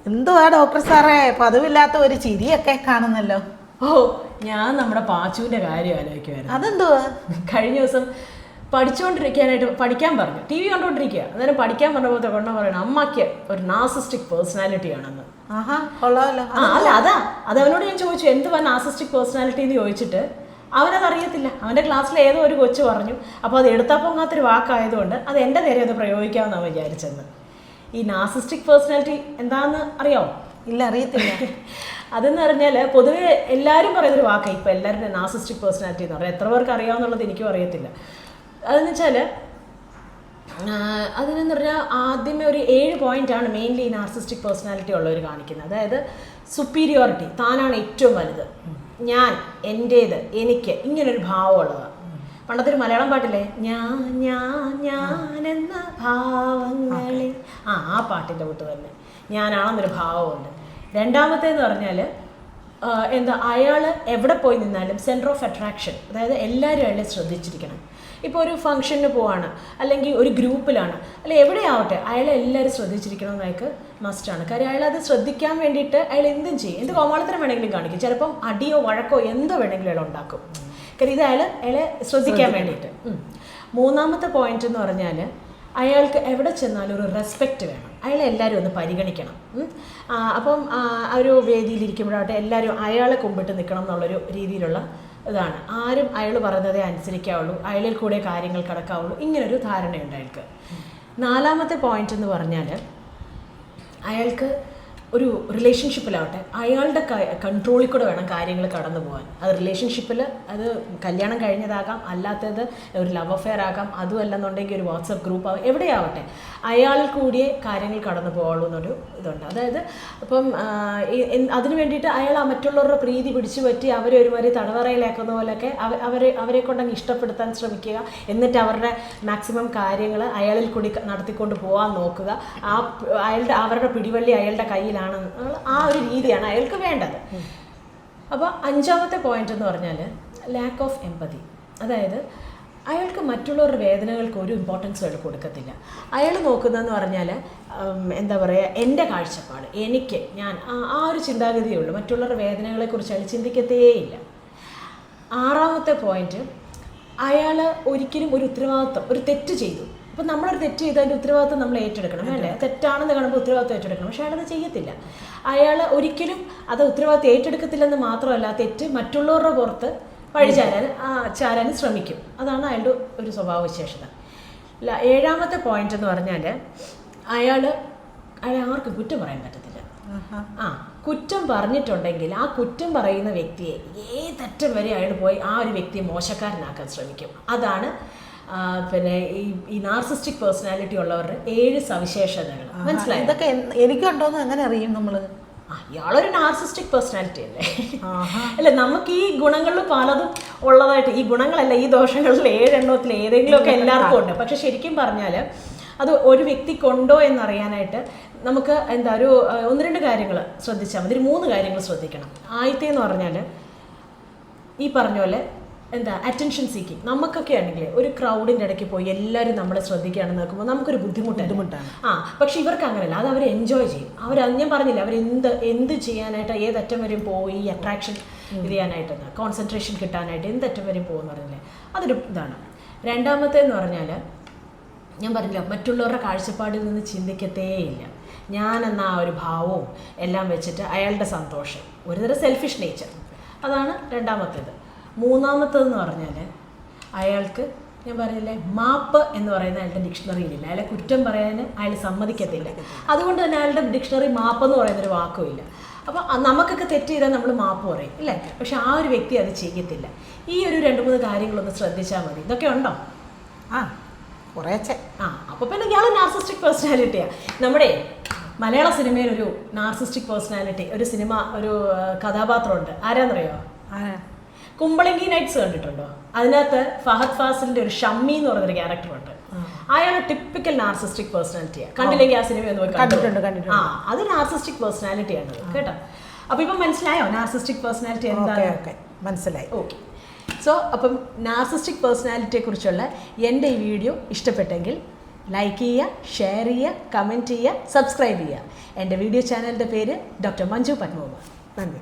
എന്തുവാ ഡോക്ടർ സാറേ പതിവില്ലാത്ത ഒരു ചിരിയൊക്കെ കാണുന്നല്ലോ. ഓ, ഞാൻ നമ്മുടെ പാച്ചുവിൻ്റെ കാര്യം ആലോചിക്കുമായിരുന്നു. അതെന്തുവാ? കഴിഞ്ഞ ദിവസം പഠിക്കാൻ പറഞ്ഞു, ടി വി കണ്ടുകൊണ്ടിരിക്കുക. അന്നേരം പഠിക്കാൻ പറഞ്ഞപ്പോഴത്തെ കൊണ്ട പറയണം അമ്മയ്ക്ക് ഒരു നാർസിസ്റ്റിക് പേഴ്സണാലിറ്റി ആണെന്ന്. ആഹാ, കൊള്ളാമല്ലോ. അത് അവനോട് ഞാൻ ചോദിച്ചു എന്തുവാ നാർസിസ്റ്റിക് പേഴ്സണാലിറ്റി എന്ന് ചോദിച്ചിട്ട് അവനതറിയത്തില്ല. അവൻ്റെ ക്ലാസ്സിൽ ഏതോ ഒരു കൊച്ചു പറഞ്ഞു. അപ്പോൾ അത് എടുത്താൽ പോകാത്തൊരു വാക്കായതുകൊണ്ട് അത് എൻ്റെ നേരെ അത് പ്രയോഗിക്കാമെന്നാണ് വിചാരിച്ചെന്ന്. ഈ നാർസിസ്റ്റിക് പേഴ്സണാലിറ്റി എന്താണെന്ന് അറിയാമോ? ഇല്ല, അറിയത്തില്ല. അതെന്ന് പറഞ്ഞാൽ പൊതുവെ എല്ലാവരും പറയുന്നൊരു വാക്കാണ് ഇപ്പോൾ എല്ലാവരുടെ നാർസിസ്റ്റിക് പേഴ്സണാലിറ്റി എന്ന് പറയുന്നത്. എത്ര പേർക്ക് അറിയാമെന്നുള്ളത് എനിക്കും അറിയത്തില്ല. അതെന്ന് വെച്ചാൽ അതിനെന്ന് പറഞ്ഞാൽ ആദ്യമേ ഒരു 7 പോയിൻ്റാണ് മെയിൻലി ഈ നാർസിസ്റ്റിക് പേഴ്സണാലിറ്റി ഉള്ളവർ കാണിക്കുന്നത്. അതായത് സുപ്പീരിയോറിറ്റി, താനാണ് ഏറ്റവും വലുത്, ഞാൻ, എൻ്റേത്, എനിക്ക്, ഇങ്ങനൊരു ഭാവമുള്ളതാണ്. പണ്ടത്തെ ഒരു മലയാളം പാട്ടില്ലേ, ഞാൻ എന്ന ഭാവങ്ങളെ, ആ പാട്ടിൻ്റെ കൂട്ട് തന്നെ ഞാനാണെന്നൊരു ഭാവമുണ്ട്. രണ്ടാമത്തേന്ന് പറഞ്ഞാൽ അയാൾ എവിടെ പോയി നിന്നാലും സെൻറ്റർ ഓഫ് അട്രാക്ഷൻ, അതായത് എല്ലാവരും അയാളെ ശ്രദ്ധിച്ചിരിക്കണം. ഇപ്പോൾ ഒരു ഫംഗ്ഷന് പോവാണ്, അല്ലെങ്കിൽ ഒരു ഗ്രൂപ്പിലാണ്, അല്ലെങ്കിൽ എവിടെയാവട്ടെ അയാളെ എല്ലാവരും ശ്രദ്ധിച്ചിരിക്കണം അയാൾക്ക് മസ്റ്റാണ്. കാര്യം അയാളത് ശ്രദ്ധിക്കാൻ വേണ്ടിയിട്ട് അയാൾ എന്തും ചെയ്യും, എന്ത് കോമാളിത്തരം വേണമെങ്കിലും കാണിക്കും. ചിലപ്പം അടിയോ വഴക്കോ എന്തോ വേണമെങ്കിലും അയാൾ ഉണ്ടാക്കും. കാര്യം ഇത് അയാളെ ശ്രദ്ധിക്കാൻ വേണ്ടിയിട്ട്. മൂന്നാമത്തെ പോയിന്റ് എന്ന് പറഞ്ഞാൽ അയാൾക്ക് എവിടെ ചെന്നാലും ഒരു റെസ്പെക്റ്റ് വേണം. അയാളെ എല്ലാവരും ഒന്ന് പരിഗണിക്കണം. അപ്പം ഒരു വേദിയിലിരിക്കുമ്പോഴാവട്ടെ എല്ലാവരും അയാളെ കുമ്പിട്ട് നിൽക്കണം എന്നുള്ളൊരു രീതിയിലുള്ള ഇതാണ്. ആരും അയാൾ പറയുന്നതേ അനുസരിക്കാവുള്ളൂ, അയാളിൽ കൂടെ കാര്യങ്ങൾ കടക്കാവുള്ളൂ, ഇങ്ങനൊരു ധാരണയുണ്ട് അയാൾക്ക്. നാലാമത്തെ പോയിന്റ് എന്ന് പറഞ്ഞാൽ അയാൾക്ക് ഒരു റിലേഷൻഷിപ്പിലാവട്ടെ അയാളുടെ കൺട്രോളിൽ കൂടെ വേണം കാര്യങ്ങൾ കടന്നു പോകാൻ. അത് റിലേഷൻഷിപ്പിൽ അത് കല്യാണം കഴിഞ്ഞതാകാം, അല്ലാത്തത് ഒരു ലവ് അഫെയർ ആകാം, അതും അല്ലെന്നുണ്ടെങ്കിൽ ഒരു വാട്സപ്പ് ഗ്രൂപ്പ് ആവും, എവിടെയാവട്ടെ അയാളിൽ കൂടിയേ കാര്യങ്ങൾ കടന്നു പോകാവുള്ളൂ എന്നൊരു ഇതുണ്ട്. അതായത് ഇപ്പം അതിന് വേണ്ടിയിട്ട് അയാൾ മറ്റുള്ളവരുടെ പ്രീതി പിടിച്ചു പറ്റി അവരെ ഒരുമാതിരി തടവറയിലാക്കുന്ന പോലെയൊക്കെ അവരെ കൊണ്ടങ്ങ് ഇഷ്ടപ്പെടുത്താൻ ശ്രമിക്കുക. എന്നിട്ട് അവരുടെ മാക്സിമം കാര്യങ്ങൾ അയാളിൽ കൂടി നടത്തിക്കൊണ്ട് പോകാൻ നോക്കുക. അവരുടെ പിടിവള്ളി അയാളുടെ കയ്യിൽ ആ ഒരു രീതിയാണ് അയാൾക്ക് വേണ്ടത്. അപ്പോൾ അഞ്ചാമത്തെ പോയിന്റ് എന്ന് പറഞ്ഞാൽ ലാക്ക് ഓഫ് എമ്പതി. അതായത് അയാൾക്ക് മറ്റുള്ളവരുടെ വേദനകൾക്ക് ഒരു ഇമ്പോർട്ടൻസ് അയാൾ കൊടുക്കത്തില്ല. അയാൾ നോക്കുന്നതെന്ന് പറഞ്ഞാൽ എന്താ പറയുക, എൻ്റെ കാഴ്ചപ്പാട്, എനിക്ക്, ഞാൻ, ആ ഒരു ചിന്താഗതിയേ ഉള്ളൂ. മറ്റുള്ളവരുടെ വേദനകളെക്കുറിച്ച് അയാൾ ചിന്തിക്കത്തേയില്ല. ആറാമത്തെ പോയിന്റ്, അയാൾ ഒരിക്കലും ഒരു ഉത്തരവാദിത്വം, ഒരു തെറ്റ് ചെയ്തു, അപ്പം നമ്മളൊരു തെറ്റ് ചെയ്ത് അതിൻ്റെ ഉത്തരവാദിത്വം നമ്മൾ ഏറ്റെടുക്കണം, വേണ്ടേ? തെറ്റാണെന്ന് കാണുമ്പോൾ ഉത്തരവാദിത്വം ഏറ്റെടുക്കണം. പക്ഷേ അയാളത് ചെയ്യത്തില്ല. അയാൾ ഒരിക്കലും അത് ഉത്തരവാദിത്വം ഏറ്റെടുക്കത്തില്ലെന്ന് മാത്രമല്ല, തെറ്റ് മറ്റുള്ളവരുടെ പുറത്ത് ചാരാൻ ശ്രമിക്കും. അതാണ് അയാളുടെ ഒരു സ്വഭാവ വിശേഷത. ഏഴാമത്തെ പോയിന്റ് എന്ന് പറഞ്ഞാൽ അയാളെ ആർക്കും കുറ്റം പറയാൻ പറ്റത്തില്ല. കുറ്റം പറഞ്ഞിട്ടുണ്ടെങ്കിൽ ആ കുറ്റം പറയുന്ന വ്യക്തിയെ ഏതറ്റം വരെ അയാൾ പോയി ആ ഒരു വ്യക്തിയെ മോശക്കാരനാക്കാൻ ശ്രമിക്കും. അതാണ് പിന്നെ ഈ നാർസിസ്റ്റിക് പേഴ്സണാലിറ്റി ഉള്ളവരുടെ 7 സവിശേഷതകൾ. മനസ്സിലായി? ഇതൊക്കെ എനിക്കുണ്ടോന്ന് എങ്ങനെ അറിയും നമ്മൾ? ഇയാളൊരു നാർസിസ്റ്റിക് പേഴ്സണാലിറ്റി അല്ലേ? അല്ല, നമുക്ക് ഈ ഗുണങ്ങളിൽ പലതും ഉള്ളതായിട്ട്, ഈ ഗുണങ്ങളല്ല, ഈ ദോഷങ്ങളിൽ 7 എണ്ണത്തിൽ ഏതെങ്കിലുമൊക്കെ എല്ലാവർക്കും ഉണ്ട്. പക്ഷെ ശരിക്കും പറഞ്ഞാൽ അത് ഒരു വ്യക്തിക്കുണ്ടോ എന്നറിയാനായിട്ട് നമുക്ക് ഒരു 1-2 കാര്യങ്ങൾ ശ്രദ്ധിച്ചാൽ മതി. 3 കാര്യങ്ങൾ ശ്രദ്ധിക്കണം. ആദ്യത്തേന്ന് പറഞ്ഞാൽ ഈ പറഞ്ഞ പോലെ അറ്റൻഷൻ സീക്കിങ്. നമുക്കൊക്കെ ആണെങ്കിൽ ഒരു ക്രൗഡിൻ്റെ ഇടയ്ക്ക് പോയി എല്ലാവരും നമ്മളെ ശ്രദ്ധിക്കുകയാണെന്ന് നോക്കുമ്പോൾ നമുക്കൊരു ബുദ്ധിമുട്ടാണ്. പക്ഷെ ഇവർക്ക് അങ്ങനെയല്ല, അത് അവർ എൻജോയ് ചെയ്യും. ഞാൻ പറഞ്ഞില്ല, അവർ എന്ത് ചെയ്യാനായിട്ട് ഏതറ്റം വരെയും പോയി ഈ അട്രാക്ഷൻ ഇത് ചെയ്യാനായിട്ടെന്ന്, കോൺസെൻട്രേഷൻ കിട്ടാനായിട്ട് എന്തറ്റം വരെയും പോകുമെന്ന് പറഞ്ഞില്ലേ, അതൊരു ഇതാണ്. രണ്ടാമത്തേന്ന് പറഞ്ഞാൽ ഞാൻ പറഞ്ഞില്ല, മറ്റുള്ളവരുടെ കാഴ്ചപ്പാടിൽ നിന്ന് ചിന്തിക്കത്തേയില്ല. ഞാനെന്ന ആ ഒരു ഭാവവും എല്ലാം വെച്ചിട്ട് അയാളുടെ സന്തോഷം, ഒരുതരം സെൽഫിഷ് നേച്ചർ, അതാണ് രണ്ടാമത്തേത്. മൂന്നാമത്തേതെന്ന് പറഞ്ഞാൽ അയാൾക്ക് ഞാൻ പറഞ്ഞില്ലേ, മാപ്പ് എന്ന് പറയുന്ന അയാളുടെ ഡിക്ഷണറിയിലില്ല. അയാളെ കുറ്റം പറയാൻ അയാൾ സമ്മതിക്കത്തില്ല. അതുകൊണ്ട് തന്നെ അയാളുടെ ഡിക്ഷണറി മാപ്പെന്ന് പറയുന്നൊരു വാക്കുമില്ല. അപ്പോൾ നമുക്കൊക്കെ തെറ്റ് ചെയ്താൽ നമ്മൾ മാപ്പ് പറയും, ഇല്ലേ? പക്ഷെ ആ ഒരു വ്യക്തി അത് ചെയ്യത്തില്ല. ഈ ഒരു 2-3 കാര്യങ്ങളൊന്ന് ശ്രദ്ധിച്ചാൽ മതി. ഇതൊക്കെ ഉണ്ടോ? കുറേച്ചെ. അപ്പോൾ പിന്നെ ഇയാൾ നാർസിസ്റ്റിക് പേഴ്സണാലിറ്റിയാണ്. നമ്മുടെ മലയാള സിനിമയിൽ ഒരു നാർസിസ്റ്റിക് പേഴ്സണാലിറ്റി, ഒരു സിനിമ, ഒരു കഥാപാത്രമുണ്ട്. ആരാന്നറിയോ? കുമ്പളങ്ങി നൈറ്റ്സ് കണ്ടിട്ടുണ്ടോ? അതിനകത്ത് ഫഹദ് ഫാസിലിന്റെ ഒരു ഷമ്മി എന്ന് പറയുന്നൊരു ക്യാരക്ടറുണ്ട്. അയാൾ ടിപ്പിക്കൽ നാർസിസ്റ്റിക് പേഴ്സണാലിറ്റിയാണ്. കണ്ടില്ലെങ്കിൽ ആ സിനിമ ഒന്ന് കണ്ടിട്ടുണ്ട്. അത് നാർസിസ്റ്റിക് പേഴ്സണാലിറ്റിയാണ് കേട്ടോ. അപ്പോൾ ഇപ്പം മനസ്സിലായോ നാർസിസ്റ്റിക് പേഴ്സണാലിറ്റി എന്താ? മനസ്സിലായി. ഓക്കെ. സോ അപ്പം നാർസിസ്റ്റിക് പേഴ്സണാലിറ്റിയെ കുറിച്ചുള്ള എൻ്റെ ഈ വീഡിയോ ഇഷ്ടപ്പെട്ടെങ്കിൽ ലൈക്ക് ചെയ്യുക, ഷെയർ ചെയ്യുക, കമൻറ്റ് ചെയ്യുക, സബ്സ്ക്രൈബ് ചെയ്യുക. എൻ്റെ വീഡിയോ ചാനലിൻ്റെ പേര് ഡോക്ടർ മഞ്ജു പത്മകുമാർ. നന്ദി.